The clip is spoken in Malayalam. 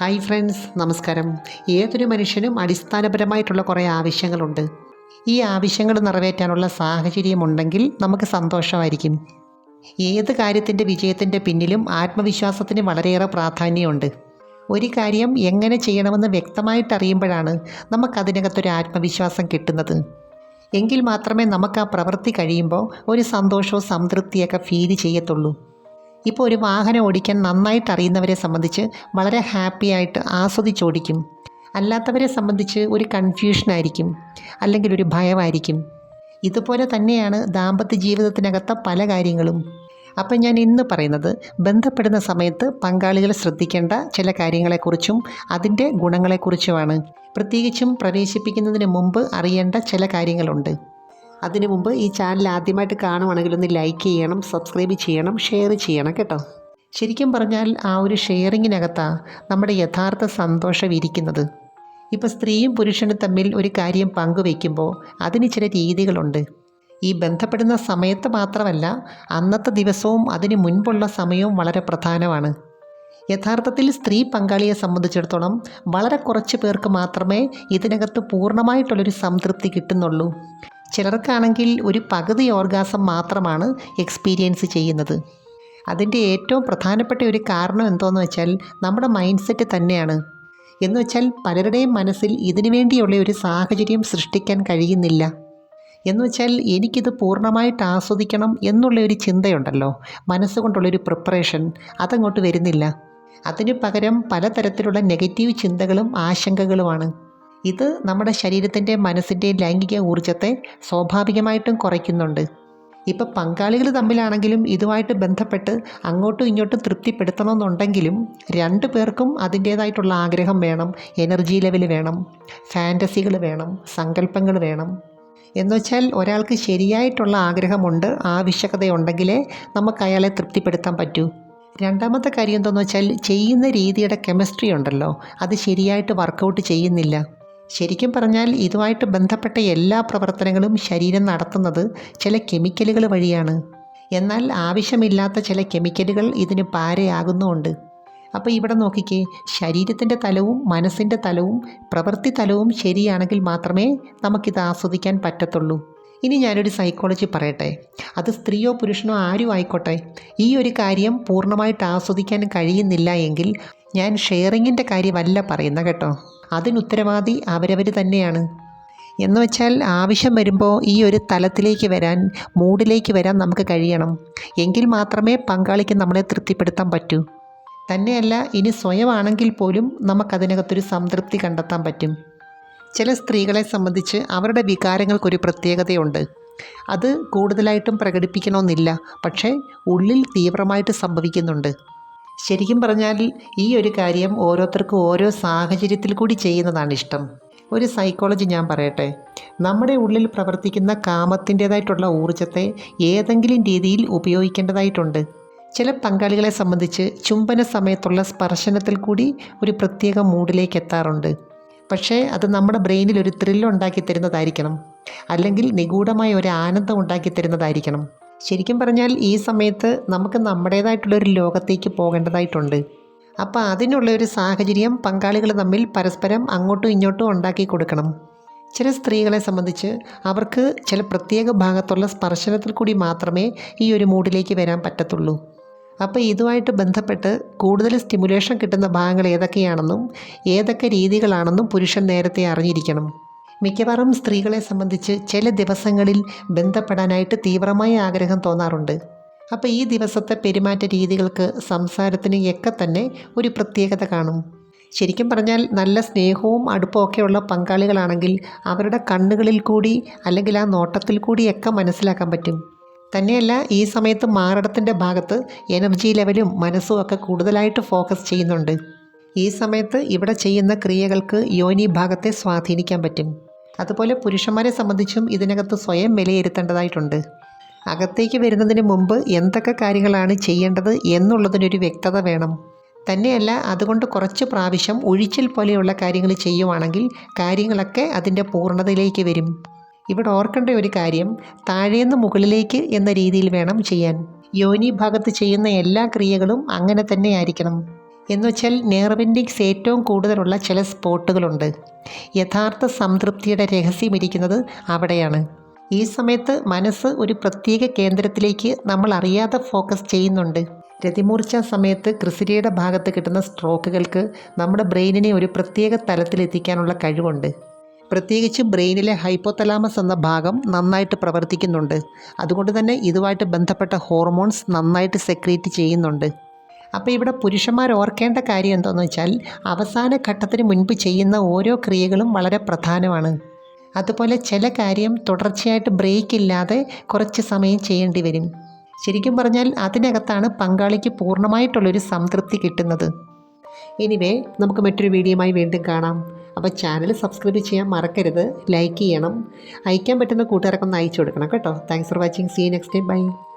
ഹായ് ഫ്രണ്ട്സ്, നമസ്കാരം. ഏതൊരു മനുഷ്യനും അടിസ്ഥാനപരമായിട്ടുള്ള കുറേ ആവശ്യങ്ങളുണ്ട്. ഈ ആവശ്യങ്ങൾ നിറവേറ്റാനുള്ള സാഹചര്യമുണ്ടെങ്കിൽ നമുക്ക് സന്തോഷമായിരിക്കും. ഏത് കാര്യത്തിൻ്റെ വിജയത്തിൻ്റെ പിന്നിലും ആത്മവിശ്വാസത്തിന് വളരെയേറെ പ്രാധാന്യമുണ്ട്. ഒരു കാര്യം എങ്ങനെ ചെയ്യണമെന്ന് വ്യക്തമായിട്ട് അറിയുമ്പോഴാണ് നമുക്കതിനകത്തൊരു ആത്മവിശ്വാസം കിട്ടുന്നത്. എങ്കിൽ മാത്രമേ നമുക്ക് ആ പ്രവൃത്തി കഴിയുമ്പോൾ ഒരു സന്തോഷവും സംതൃപ്തിയൊക്കെ ഫീൽ ചെയ്യത്തുള്ളൂ. ഇപ്പോൾ ഒരു വാഹനം ഓടിക്കാൻ നന്നായിട്ട് അറിയുന്നവരെ സംബന്ധിച്ച് വളരെ ഹാപ്പി ആയിട്ട് ആസ്വദിച്ചോടിക്കും. അല്ലാത്തവരെ സംബന്ധിച്ച് ഒരു കൺഫ്യൂഷനായിരിക്കും, അല്ലെങ്കിൽ ഒരു ഭയമായിരിക്കും. ഇതുപോലെ തന്നെയാണ് ദാമ്പത്യ ജീവിതത്തിനകത്ത പല കാര്യങ്ങളും. അപ്പം ഞാൻ ഇന്ന് പറയുന്നത് ബന്ധപ്പെടുന്ന സമയത്ത് പങ്കാളികൾ ശ്രദ്ധിക്കേണ്ട ചില കാര്യങ്ങളെക്കുറിച്ചും അതിൻ്റെ ഗുണങ്ങളെക്കുറിച്ചുമാണ്. പ്രത്യേകിച്ചും പ്രവേശിപ്പിക്കുന്നതിന് മുമ്പ് അറിയേണ്ട ചില കാര്യങ്ങളുണ്ട്. അതിനു മുമ്പ് ഈ ചാനൽ ആദ്യമായിട്ട് കാണുവാണെങ്കിൽ ഒന്ന് ലൈക്ക് ചെയ്യണം, സബ്സ്ക്രൈബ് ചെയ്യണം, ഷെയർ ചെയ്യണം കേട്ടോ. ശരിക്കും പറഞ്ഞാൽ ആ ഒരു ഷെയറിങ്ങിനകത്താണ് നമ്മുടെ യഥാർത്ഥ സന്തോഷം ഇരിക്കുന്നത്. ഇപ്പോൾ സ്ത്രീയും പുരുഷനും തമ്മിൽ ഒരു കാര്യം പങ്കുവയ്ക്കുമ്പോൾ അതിന് ചില രീതികളുണ്ട്. ഈ ബന്ധപ്പെടുന്ന സമയത്ത് മാത്രമല്ല, അന്നത്തെ ദിവസവും അതിന് മുൻപുള്ള സമയവും വളരെ പ്രധാനമാണ്. യഥാർത്ഥത്തിൽ സ്ത്രീ പങ്കാളിയെ സംബന്ധിച്ചിടത്തോളം വളരെ കുറച്ച് പേർക്ക് മാത്രമേ ഇതിനകത്ത് പൂർണ്ണമായിട്ടുള്ളൊരു സംതൃപ്തി കിട്ടുന്നുള്ളൂ. ചിലർക്കാണെങ്കിൽ ഒരു പകുതി ഓർഗാസം മാത്രമാണ് എക്സ്പീരിയൻസ് ചെയ്യുന്നത്. അതിൻ്റെ ഏറ്റവും പ്രധാനപ്പെട്ട ഒരു കാരണം എന്തോന്ന് വെച്ചാൽ നമ്മുടെ മൈൻഡ് സെറ്റ് തന്നെയാണ്. എന്ന് വെച്ചാൽ പലരുടെയും മനസ്സിൽ ഇതിനു വേണ്ടിയുള്ള ഒരു സാഹചര്യം സൃഷ്ടിക്കാൻ കഴിയുന്നില്ല. എന്ന് വെച്ചാൽ എനിക്കിത് പൂർണ്ണമായിട്ട് ആസ്വദിക്കണം എന്നുള്ള ഒരു ചിന്തയുണ്ടല്ലോ, മനസ്സുകൊണ്ടുള്ളൊരു പ്രിപ്പറേഷൻ, അതങ്ങോട്ട് വരുന്നില്ല. അതിനു പകരം പലതരത്തിലുള്ള നെഗറ്റീവ് ചിന്തകളും ആശങ്കകളുമാണ്. ഇത് നമ്മുടെ ശരീരത്തിൻ്റെ മനസ്സിൻ്റെയും ലൈംഗിക ഊർജ്ജത്തെ സ്വാഭാവികമായിട്ടും കുറയ്ക്കുന്നുണ്ട്. ഇപ്പോൾ പങ്കാളികൾ തമ്മിലാണെങ്കിലും ഇതുമായിട്ട് ബന്ധപ്പെട്ട് അങ്ങോട്ടും ഇങ്ങോട്ടും തൃപ്തിപ്പെടുത്തണമെന്നുണ്ടെങ്കിലും രണ്ടു പേർക്കും അതിൻ്റേതായിട്ടുള്ള ആഗ്രഹം വേണം, എനർജി ലെവൽ വേണം, ഫാൻറ്റസികൾ വേണം, സങ്കല്പങ്ങൾ വേണം. എന്നുവെച്ചാൽ ഒരാൾക്ക് ശരിയായിട്ടുള്ള ആഗ്രഹമുണ്ട്, ആവശ്യകതയുണ്ടെങ്കിലേ നമുക്ക് അയാളെ തൃപ്തിപ്പെടുത്താൻ പറ്റൂ. രണ്ടാമത്തെ കാര്യം എന്താണെന്ന് വെച്ചാൽ ചെയ്യുന്ന രീതിയുടെ കെമിസ്ട്രി ഉണ്ടല്ലോ, അത് ശരിയായിട്ട് വർക്കൗട്ട് ചെയ്യുന്നില്ല. ശരിക്കും പറഞ്ഞാൽ ഇതുമായിട്ട് ബന്ധപ്പെട്ട എല്ലാ പ്രവർത്തനങ്ങളും ശരീരം നടത്തുന്നത് ചില കെമിക്കലുകൾ വഴിയാണ്. എന്നാൽ ആവശ്യമില്ലാത്ത ചില കെമിക്കലുകൾ ഇതിന് പാരയാകുന്നുമുണ്ട്. അപ്പോൾ ഇവിടെ നോക്കിക്കേ, ശരീരത്തിൻ്റെ തലവും മനസ്സിൻ്റെ തലവും പ്രവൃത്തി തലവും ശരിയാണെങ്കിൽ മാത്രമേ നമുക്കിത് ആസ്വദിക്കാൻ പറ്റത്തുള്ളൂ. ഇനി ഞാനൊരു സൈക്കോളജി പറയട്ടെ. അത് സ്ത്രീയോ പുരുഷനോ ആരും ആയിക്കോട്ടെ, ഈ ഒരു കാര്യം പൂർണ്ണമായിട്ട് ആസ്വദിക്കാൻ കഴിയുന്നില്ല എങ്കിൽ ഞാൻ ഷെയറിങ്ങിൻ്റെ കാര്യമല്ല പറയുന്ന കേട്ടോ, അതിനുത്തരവാദി അവരവർ തന്നെയാണ്. എന്ന് വെച്ചാൽ ആവശ്യം വരുമ്പോൾ ഈ ഒരു തലത്തിലേക്ക് വരാൻ, മൂഡിലേക്ക് വരാൻ നമുക്ക് കഴിയണം. എങ്കിൽ മാത്രമേ പങ്കാളിക്ക് നമ്മളെ തൃപ്തിപ്പെടുത്താൻ പറ്റൂ. തന്നെയല്ല, ഇനി സ്വയമാണെങ്കിൽ പോലും നമുക്കതിനകത്തൊരു സംതൃപ്തി കണ്ടെത്താൻ പറ്റും. ചില സ്ത്രീകളെ സംബന്ധിച്ച് അവരുടെ വികാരങ്ങൾക്കൊരു പ്രത്യേകതയുണ്ട്. അത് കൂടുതലായിട്ടും പ്രകടിപ്പിക്കണമെന്നില്ല, പക്ഷേ ഉള്ളിൽ തീവ്രമായിട്ട് സംഭവിക്കുന്നുണ്ട്. ശരിക്കും പറഞ്ഞാൽ ഈ ഒരു കാര്യം ഓരോരുത്തർക്കും ഓരോ സാഹചര്യത്തിൽ കൂടി ചെയ്യുന്നതാണ് ഇഷ്ടം. ഒരു സൈക്കോളജി ഞാൻ പറയട്ടെ. നമ്മുടെ ഉള്ളിൽ പ്രവർത്തിക്കുന്ന കാമത്തിൻ്റേതായിട്ടുള്ള ഊർജ്ജത്തെ ഏതെങ്കിലും രീതിയിൽ ഉപയോഗിക്കേണ്ടതായിട്ടുണ്ട്. ചില പങ്കാളികളെ സംബന്ധിച്ച് ചുംബന സമയത്തുള്ള സ്പർശനത്തിൽ കൂടി ഒരു പ്രത്യേക മൂഡിലേക്ക് എത്താറുണ്ട്. പക്ഷേ അത് നമ്മുടെ ബ്രെയിനിൽ ഒരു ത്രില്ല് ഉണ്ടാക്കി തരുന്നതായിരിക്കണം, അല്ലെങ്കിൽ നിഗൂഢമായ ഒരു ആനന്ദം ഉണ്ടാക്കി തരുന്നതായിരിക്കണം. ശരിക്കും പറഞ്ഞാൽ ഈ സമയത്ത് നമുക്ക് നമ്മുടേതായിട്ടുള്ളൊരു ലോകത്തേക്ക് പോകേണ്ടതായിട്ടുണ്ട്. അപ്പോൾ അതിനുള്ള ഒരു സാഹചര്യം പങ്കാളികൾ തമ്മിൽ പരസ്പരം അങ്ങോട്ടും ഇങ്ങോട്ടും ഉണ്ടാക്കി കൊടുക്കണം. ചില സ്ത്രീകളെ സംബന്ധിച്ച് അവർക്ക് ചില പ്രത്യേക ഭാഗത്തുള്ള സ്പർശനത്തിൽ കൂടി മാത്രമേ ഈ ഒരു മൂഡിലേക്ക് വരാൻ പറ്റത്തുള്ളൂ. അപ്പോൾ ഇതുമായിട്ട് ബന്ധപ്പെട്ട് കൂടുതൽ സ്റ്റിമുലേഷൻ കിട്ടുന്ന ഭാഗങ്ങൾ ഏതൊക്കെയാണെന്നും ഏതൊക്കെ രീതികളാണെന്നും പുരുഷൻ നേരത്തെ അറിഞ്ഞിരിക്കണം. മിക്കവാറും സ്ത്രീകളെ സംബന്ധിച്ച് ചില ദിവസങ്ങളിൽ ബന്ധപ്പെടാനായിട്ട് തീവ്രമായ ആഗ്രഹം തോന്നാറുണ്ട്. അപ്പോൾ ഈ ദിവസത്തെ പെരുമാറ്റ രീതികൾക്ക്, സംസാരത്തിന് ഒക്കെ തന്നെ ഒരു പ്രത്യേകത കാണും. ശരിക്കും പറഞ്ഞാൽ നല്ല സ്നേഹവും അടുപ്പമൊക്കെയുള്ള പങ്കാളികളാണെങ്കിൽ അവരുടെ കണ്ണുകളിൽ കൂടി, അല്ലെങ്കിൽ ആ നോട്ടത്തിൽ കൂടിയൊക്കെ മനസ്സിലാക്കാൻ പറ്റും. തന്നെയല്ല, ഈ സമയത്ത് മാറിടത്തിൻ്റെ ഭാഗത്ത് എനർജി ലെവലും മനസ്സും ഒക്കെ കൂടുതലായിട്ട് ഫോക്കസ് ചെയ്യുന്നുണ്ട്. ഈ സമയത്ത് ഇവിടെ ചെയ്യുന്ന ക്രിയകൾക്ക് യോനി ഭാഗത്തെ സ്വാധീനിക്കാൻ പറ്റും. അതുപോലെ പുരുഷന്മാരെ സംബന്ധിച്ചും ഇതിനകത്ത് സ്വയം വിലയിരുത്തേണ്ടതായിട്ടുണ്ട്. അകത്തേക്ക് വരുന്നതിന് മുമ്പ് എന്തൊക്കെ കാര്യങ്ങളാണ് ചെയ്യേണ്ടത് എന്നുള്ളതിനൊരു വ്യക്തത വേണം. തന്നെയല്ല, അതുകൊണ്ട് കുറച്ച് പ്രാവശ്യം ഒഴിച്ചിൽ പോലെയുള്ള കാര്യങ്ങൾ ചെയ്യുവാണെങ്കിൽ കാര്യങ്ങളൊക്കെ അതിൻ്റെ പൂർണ്ണതയിലേക്ക് വരും. ഇവിടെ ഓർക്കേണ്ട ഒരു കാര്യം, താഴേന്ന് മുകളിലേക്ക് എന്ന രീതിയിൽ വേണം ചെയ്യാൻ. യോനി ഭാഗത്ത് ചെയ്യുന്ന എല്ലാ ക്രിയകളും അങ്ങനെ തന്നെ ആയിരിക്കണം. എന്നുവെച്ചാൽ നെർവിൻഡിങ്സ് ഏറ്റവും കൂടുതലുള്ള ചില സ്പോട്ടുകളുണ്ട്. യഥാർത്ഥ സംതൃപ്തിയുടെ രഹസ്യമിരിക്കുന്നത് അവിടെയാണ്. ഈ സമയത്ത് മനസ്സ് ഒരു പ്രത്യേക കേന്ദ്രത്തിലേക്ക് നമ്മൾ അറിയാതെ ഫോക്കസ് ചെയ്യുന്നുണ്ട്. രതിമൂർച്ച സമയത്ത് ക്രിസിരിയുടെ ഭാഗത്ത് കിട്ടുന്ന സ്ട്രോക്കുകൾക്ക് നമ്മുടെ ബ്രെയിനിനെ ഒരു പ്രത്യേക തലത്തിലെത്തിക്കാനുള്ള കഴിവുണ്ട്. പ്രത്യേകിച്ച് ബ്രെയിനിലെ ഹൈപ്പോതലാമസ് എന്ന ഭാഗം നന്നായിട്ട് പ്രവർത്തിക്കുന്നുണ്ട്. അതുകൊണ്ട് തന്നെ ഇതുമായിട്ട് ബന്ധപ്പെട്ട ഹോർമോൺസ് നന്നായിട്ട് സെക്രീറ്റ് ചെയ്യുന്നുണ്ട്. അപ്പോൾ ഇവിടെ പുരുഷന്മാർ ഓർക്കേണ്ട കാര്യം എന്താണെന്ന് വെച്ചാൽ അവസാന ഘട്ടത്തിന് മുൻപ് ചെയ്യുന്ന ഓരോ ക്രിയകളും വളരെ പ്രധാനമാണ്. അതുപോലെ ചില കാര്യം തുടർച്ചയായിട്ട് ബ്രേക്ക് ഇല്ലാതെ കുറച്ച് സമയം ചെയ്യേണ്ടി വരും. ശരിക്കും പറഞ്ഞാൽ അതിനകത്താണ് പങ്കാളിക്ക് പൂർണ്ണമായിട്ടുള്ളൊരു സംതൃപ്തി കിട്ടുന്നത്. എനിവേ, നമുക്ക് മറ്റൊരു വീഡിയോയുമായി വീണ്ടും കാണാം. അപ്പോൾ ചാനൽ സബ്സ്ക്രൈബ് ചെയ്യാൻ മറക്കരുത്, ലൈക്ക് ചെയ്യണം, അയക്കാൻ പറ്റുന്ന കൂട്ടുകാർക്കൊന്ന് അയച്ചു കൊടുക്കണം കേട്ടോ. Thanks for watching. See you next time. By.